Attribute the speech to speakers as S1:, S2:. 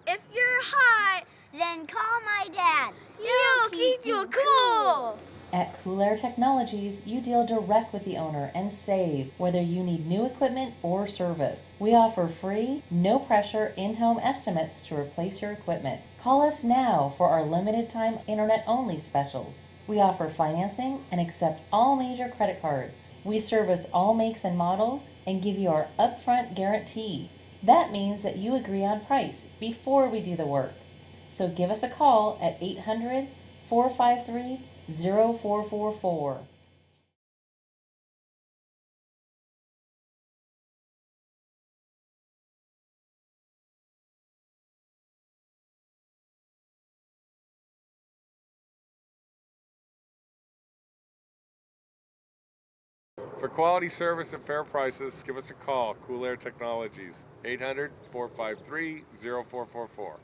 S1: If you're hot, then call my dad. He'll keep you cool.
S2: At Cool Air Technologies, you deal direct with the owner and save, whether you need new equipment or service. We offer free, no-pressure in-home estimates to replace your equipment. Call us now for our limited-time internet-only specials. We offer financing and accept all major credit cards. We service all makes and models and give you our upfront guarantee. That means that you agree on price before we do the work. So give us a call at 800-453-0444.
S3: For quality service at fair prices, give us a call. Cool Air Technologies, 800-453-0444.